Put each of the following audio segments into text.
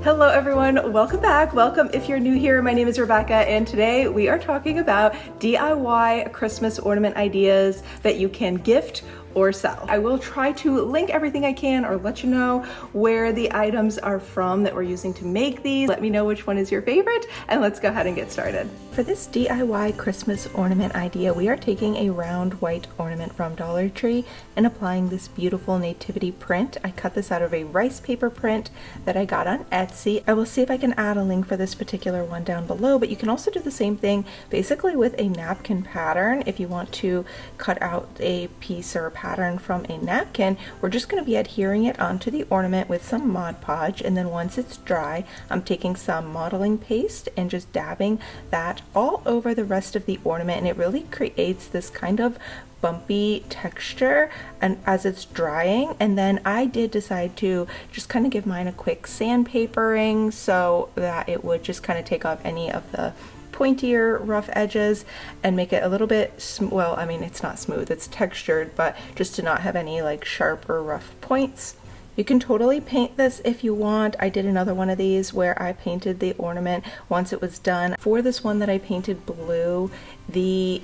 Hello everyone, welcome back. Welcome if you're new here. My name is Rebecca and today we are talking about DIY Christmas ornament ideas that you can gift or sell. I will try to link everything I can or let you know where the items are from that we're using to make these. Let me know which one is your favorite and let's go ahead and get started. For this DIY Christmas ornament idea, we are taking a round white ornament from Dollar Tree and applying this beautiful nativity print. I cut this out of a rice paper print that I got on Etsy. I will see if I can add a link for this particular one down below, but you can also do the same thing basically with a napkin pattern. If you want to cut out a piece or a pattern from a napkin, we're just going to be adhering it onto the ornament with some Mod Podge, and then once it's dry, I'm taking some modeling paste and just dabbing that all over the rest of the ornament, and it really creates this kind of bumpy texture and as it's drying. And then I did decide to just kind of give mine a quick sandpapering so that it would just kind of take off any of the pointier rough edges and make it a little bit well, I mean, it's not smooth, it's textured, but just to not have any like sharp or rough points. You can totally paint this if you want. I did another one of these where I painted the ornament once it was done. For this one that I painted blue, the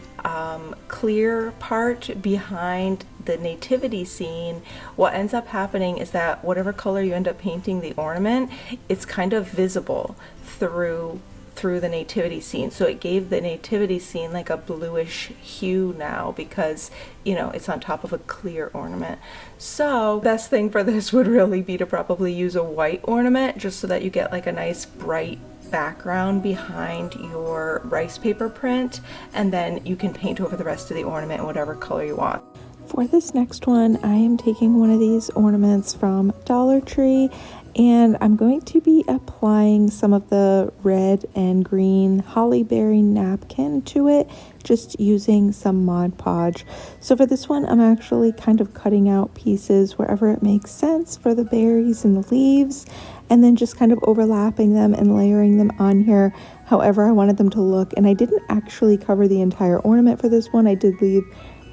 clear part behind the nativity scene, what ends up happening is that whatever color you end up painting the ornament, it's kind of visible through the nativity scene. So it gave the nativity scene like a bluish hue now because, you know, it's on top of a clear ornament. So best thing for this would really be to probably use a white ornament just so that you get like a nice bright background behind your rice paper print, and then you can paint over the rest of the ornament in whatever color you want. For this next one, I am taking one of these ornaments from Dollar Tree and I'm going to be applying some of the red and green holly berry napkin to it, just using some Mod Podge. So for this one, I'm actually kind of cutting out pieces wherever it makes sense for the berries and the leaves, and then just kind of overlapping them and layering them on here however I wanted them to look. And I didn't actually cover the entire ornament for this one. I did leave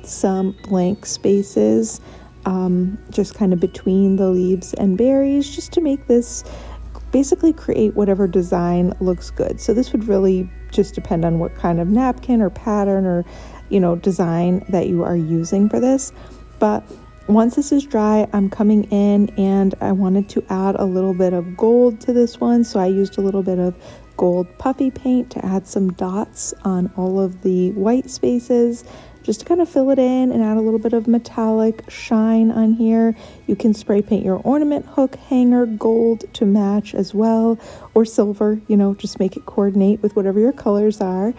some blank spaces just kind of between the leaves and berries, just to make this basically create whatever design looks good. So this would really just depend on what kind of napkin or pattern or, you know, design that you are using for this. But once this is dry, I'm coming in and I wanted to add a little bit of gold to this one. So I used a little bit of gold puffy paint to add some dots on all of the white spaces, just to kind of fill it in and add a little bit of metallic shine on here. You can spray paint your ornament hook hanger gold to match as well, or silver, you know, just make it coordinate with whatever your colors are.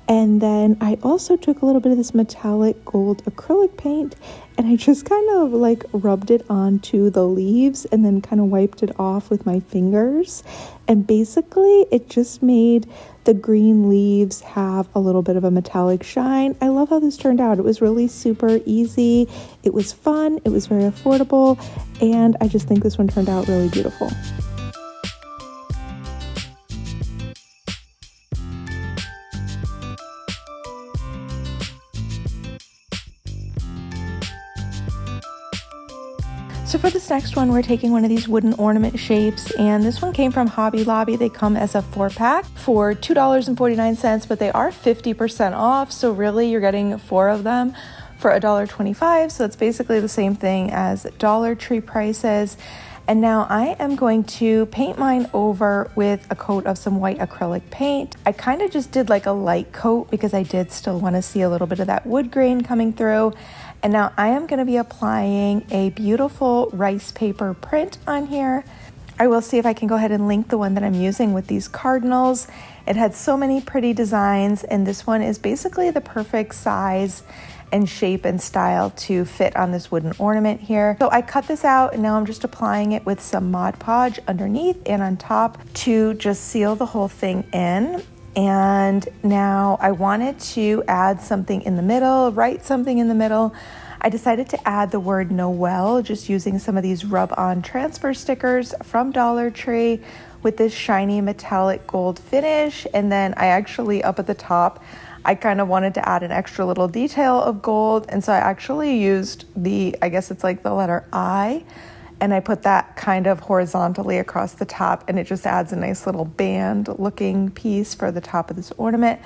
And then I also took a little bit of this metallic gold acrylic paint and I just kind of like rubbed it onto the leaves and then kind of wiped it off with my fingers. And basically it just made the green leaves have a little bit of a metallic shine. I love how this turned out. It was really super easy. It was fun. It was very affordable. And I just think this one turned out really beautiful. So for this next one, we're taking one of these wooden ornament shapes, and this one came from Hobby Lobby. They come as a 4-pack for $2.49, but they are 50% off. So really you're getting 4 of them for $1.25. So it's basically the same thing as Dollar Tree prices. And now I am going to paint mine over with a coat of some white acrylic paint. I kind of just did like a light coat because I did still want to see a little bit of that wood grain coming through. And now I am going to be applying a beautiful rice paper print on here. I will see if I can go ahead and link the one that I'm using with these cardinals. It had so many pretty designs, and this one is basically the perfect size and shape and style to fit on this wooden ornament here. So I cut this out and now I'm just applying it with some Mod Podge underneath and on top to just seal the whole thing in. And now I wanted to add something in the middle, write something in the middle. I decided to add the word Noel, just using some of these rub-on transfer stickers from Dollar Tree with this shiny metallic gold finish. And then I actually, up at the top, I kind of wanted to add an extra little detail of gold. And so I actually used I guess it's like the letter I, and I put that kind of horizontally across the top, and it just adds a nice little band looking piece for the top of this ornament.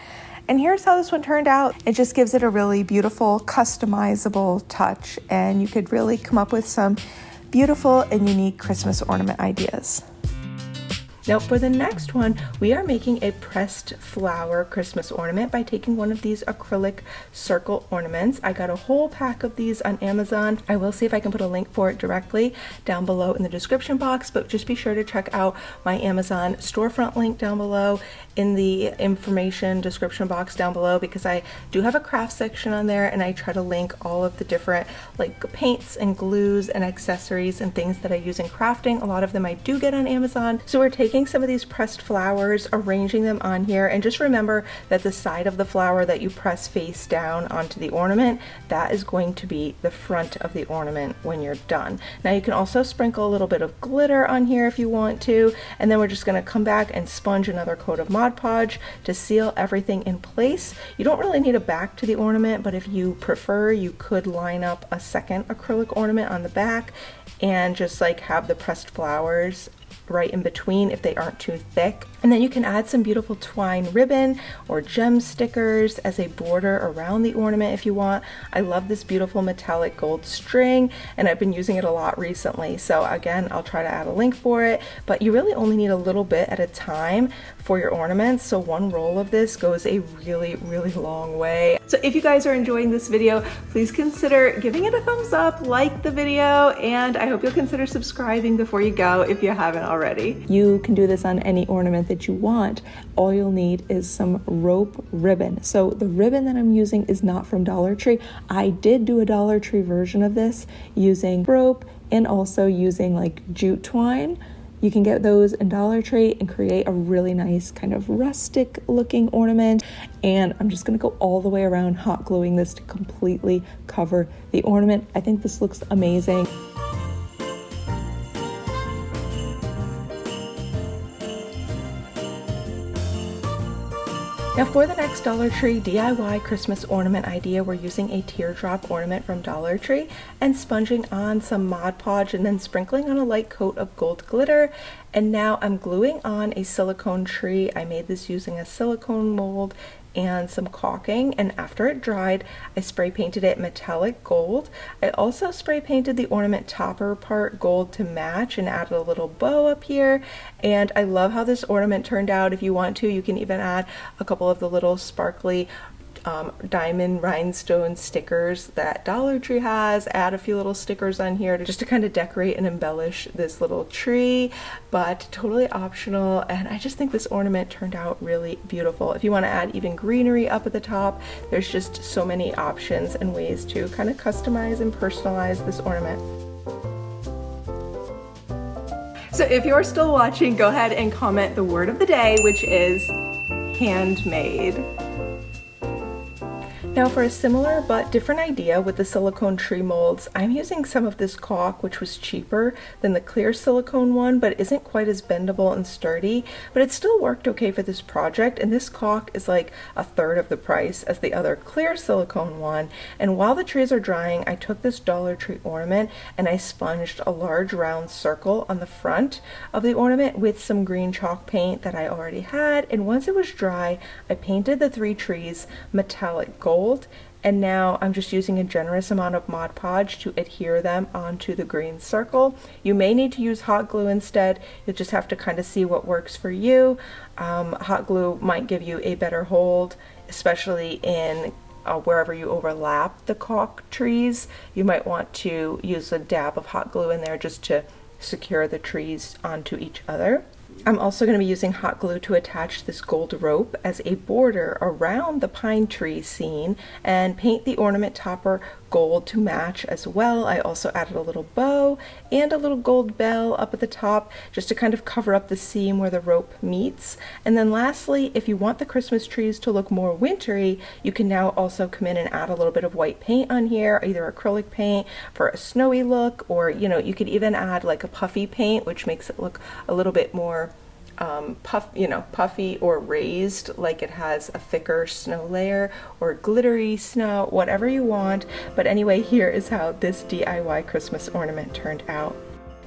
And here's how this one turned out. It just gives it a really beautiful, customizable touch, and you could really come up with some beautiful and unique Christmas ornament ideas. Now for the next one, we are making a pressed flower Christmas ornament by taking one of these acrylic circle ornaments. I got a whole pack of these on Amazon. I will see if I can put a link for it directly down below in the description box, but just be sure to check out my Amazon storefront link down below in the information description box down below, because I do have a craft section on there, and I try to link all of the different like paints and glues and accessories and things that I use in crafting. A lot of them I do get on Amazon. So we're taking some of these pressed flowers, arranging them on here, and just remember that the side of the flower that you press face down onto the ornament, that is going to be the front of the ornament when you're done. Now you can also sprinkle a little bit of glitter on here if you want to, and then we're just going to come back and sponge another coat of Mod Podge to seal everything in place. You don't really need a back to the ornament, but if you prefer, you could line up a second acrylic ornament on the back and just like have the pressed flowers right in between if they aren't too thick. And then you can add some beautiful twine ribbon or gem stickers as a border around the ornament if you want. I love this beautiful metallic gold string, and I've been using it a lot recently. So again, I'll try to add a link for it, but you really only need a little bit at a time for your ornaments. So one roll of this goes a really, really long way. So if you guys are enjoying this video, please consider giving it a thumbs up, like the video, and I hope you'll consider subscribing before you go if you haven't already. You can do this on any ornament that you want. All you'll need is some rope ribbon. So the ribbon that I'm using is not from Dollar Tree. I did do a Dollar Tree version of this using rope and also using like jute twine. You can get those in Dollar Tree and create a really nice kind of rustic looking ornament. And I'm just gonna go all the way around hot gluing this to completely cover the ornament. I think this looks amazing. Now for the next Dollar Tree DIY Christmas ornament idea, we're using a teardrop ornament from Dollar Tree and sponging on some Mod Podge and then sprinkling on a light coat of gold glitter. And now I'm gluing on a silicone tree. I made this using a silicone mold and some caulking, and after it dried, I spray painted it metallic gold. I also spray painted the ornament topper part gold to match and added a little bow up here. And I love how this ornament turned out. If you want to, you can even add a couple of the little sparkly diamond rhinestone stickers that Dollar Tree has. Add a few little stickers on here just to kind of decorate and embellish this little tree, but totally optional. And I just think this ornament turned out really beautiful. If you want to add even greenery up at the top, there's just so many options and ways to kind of customize and personalize this ornament. So if you're still watching, go ahead and comment the word of the day, which is handmade. Now for a similar but different idea with the silicone tree molds, I'm using some of this caulk, which was cheaper than the clear silicone one, but isn't quite as bendable and sturdy, but it still worked okay for this project. And this caulk is like a third of the price as the other clear silicone one. And while the trees are drying, I took this Dollar Tree ornament and I sponged a large round circle on the front of the ornament with some green chalk paint that I already had. And once it was dry, I painted the three trees metallic gold. And now I'm just using a generous amount of Mod Podge to adhere them onto the green circle. You may need to use hot glue instead. You'll just have to kind of see what works for you. Hot glue might give you a better hold, especially in wherever you overlap the caulk trees. You might want to use a dab of hot glue in there just to secure the trees onto each other. I'm also going to be using hot glue to attach this gold rope as a border around the pine tree scene and paint the ornament topper gold to match as well. I also added a little bow and a little gold bell up at the top just to kind of cover up the seam where the rope meets. And then lastly, if you want the Christmas trees to look more wintry, you can now also come in and add a little bit of white paint on here, either acrylic paint for a snowy look, or you could even add like a puffy paint, which makes it look a little bit more puffy or raised, like it has a thicker snow layer or glittery snow, whatever you want. But anyway, here is how this DIY Christmas ornament turned out.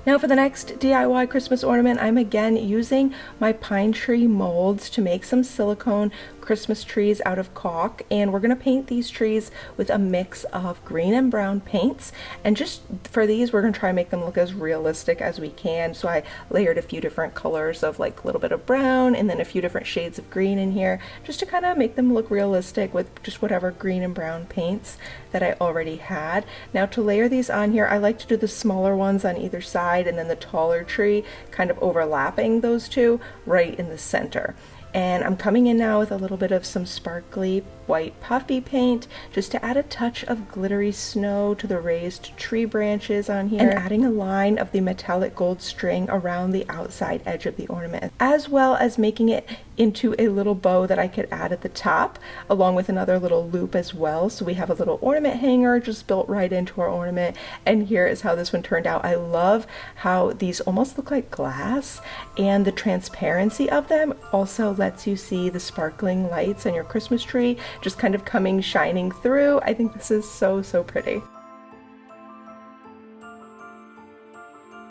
Now for the next DIY Christmas ornament, I'm again using my pine tree molds to make some silicone Christmas trees out of caulk, and we're going to paint these trees with a mix of green and brown paints. And just for these, we're going to try and make them look as realistic as we can. So I layered a few different colors of like a little bit of brown and then a few different shades of green in here, just to kind of make them look realistic with just whatever green and brown paints that I already had. Now to layer these on here, I like to do the smaller ones on either side and then the taller tree kind of overlapping those two right in the center. And I'm coming in now with a little bit of some sparkly white puffy paint just to add a touch of glittery snow to the raised tree branches on here, and adding a line of the metallic gold string around the outside edge of the ornament, as well as making it into a little bow that I could add at the top, along with another little loop as well. So we have a little ornament hanger just built right into our ornament, and here is how this one turned out. I love how these almost look like glass, and the transparency of them also lets you see the sparkling lights on your Christmas tree just kind of coming shining through. I think this is so pretty.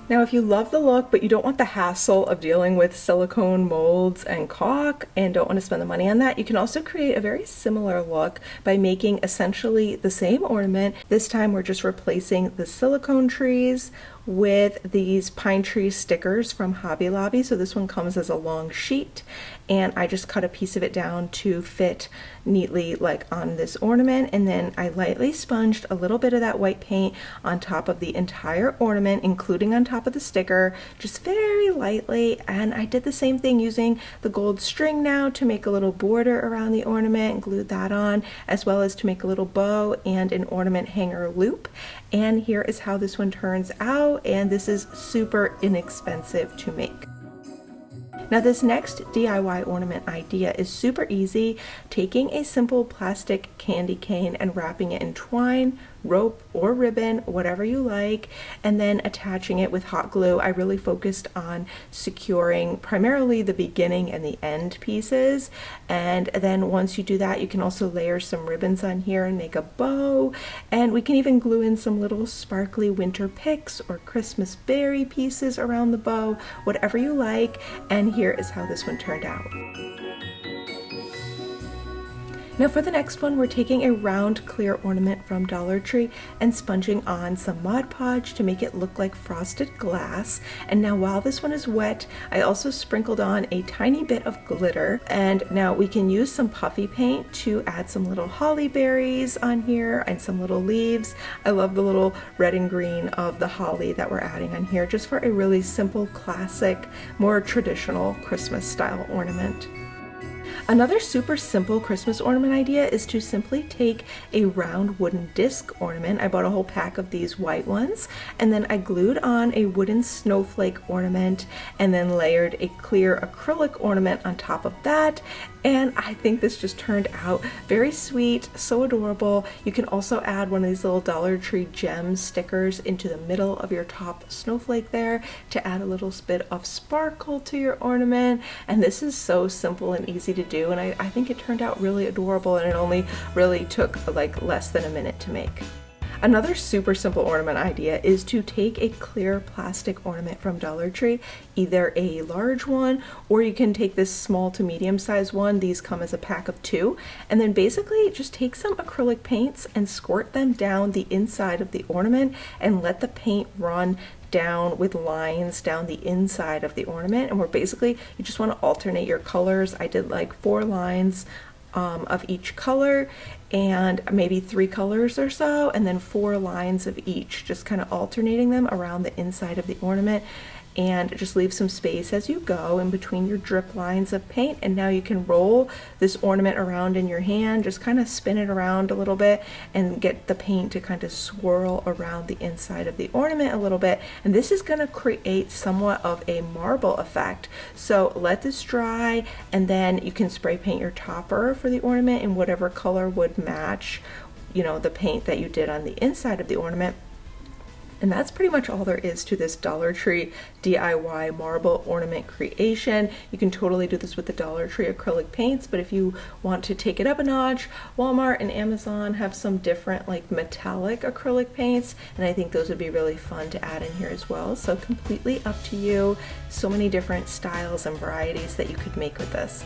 Now if you love the look but you don't want the hassle of dealing with silicone molds and caulk and don't want to spend the money on that, you can also create a very similar look by making essentially the same ornament. This time we're just replacing the silicone trees with these pine tree stickers from Hobby Lobby. So this one comes as a long sheet, and I just cut a piece of it down to fit neatly like on this ornament, and then I lightly sponged a little bit of that white paint on top of the entire ornament, including on top of the sticker, just very lightly. And I did the same thing using the gold string now to make a little border around the ornament and glued that on, as well as to make a little bow and an ornament hanger loop. And here is how this one turns out, and this is super inexpensive to make. Now this next DIY ornament idea is super easy, taking a simple plastic candy cane and wrapping it in twine, rope, or ribbon, whatever you like, and then attaching it with hot glue. I really focused on securing primarily the beginning and the end pieces, and then once you do that, you can also layer some ribbons on here and make a bow, and we can even glue in some little sparkly winter picks or Christmas berry pieces around the bow, whatever you like. And here is how this one turned out. Now for the next one, we're taking a round clear ornament from Dollar Tree and sponging on some Mod Podge to make it look like frosted glass. And now while this one is wet, I also sprinkled on a tiny bit of glitter. And now we can use some puffy paint to add some little holly berries on here and some little leaves. I love the little red and green of the holly that we're adding on here, just for a really simple, classic, more traditional Christmas style ornament. Another super simple Christmas ornament idea is to simply take a round wooden disc ornament. I bought a whole pack of these white ones, and then I glued on a wooden snowflake ornament and then layered a clear acrylic ornament on top of that. And I think this just turned out very sweet, so adorable. You can also add one of these little Dollar Tree gem stickers into the middle of your top snowflake there to add a little bit of sparkle to your ornament. And this is so simple and easy to do, and I think it turned out really adorable, and it only really took like less than a minute to make. Another super simple ornament idea is to take a clear plastic ornament from Dollar Tree, either a large one, or you can take this small to medium size one. These come as a pack of 2, and then basically just take some acrylic paints and squirt them down the inside of the ornament and let the paint run down with lines down the inside of the ornament. And we're basically, you just want to alternate your colors. I did like 4 lines of each color, and maybe 3 colors or so, and then 4 lines of each, just kind of alternating them around the inside of the ornament. And just leave some space as you go in between your drip lines of paint. And now you can roll this ornament around in your hand, just kind of spin it around a little bit and get the paint to kind of swirl around the inside of the ornament a little bit. And this is going to create somewhat of a marble effect. So let this dry, and then you can spray paint your topper for the ornament in whatever color would match, you know, the paint that you did on the inside of the ornament. And that's pretty much all there is to this Dollar Tree DIY marble ornament creation. You can totally do this with the Dollar Tree acrylic paints, but if you want to take it up a notch, Walmart and Amazon have some different like metallic acrylic paints, and I think those would be really fun to add in here as well. So completely up to you. So many different styles and varieties that you could make with this.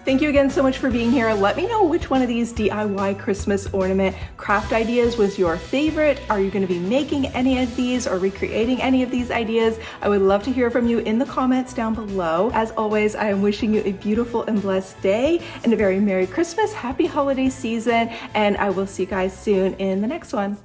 Thank you again so much for being here. Let me know which one of these DIY Christmas ornament craft ideas was your favorite. Are you going to be making any of these or recreating any of these ideas? I would love to hear from you in the comments down below. As always, I am wishing you a beautiful and blessed day and a very Merry Christmas, Happy Holiday season, and I will see you guys soon in the next one.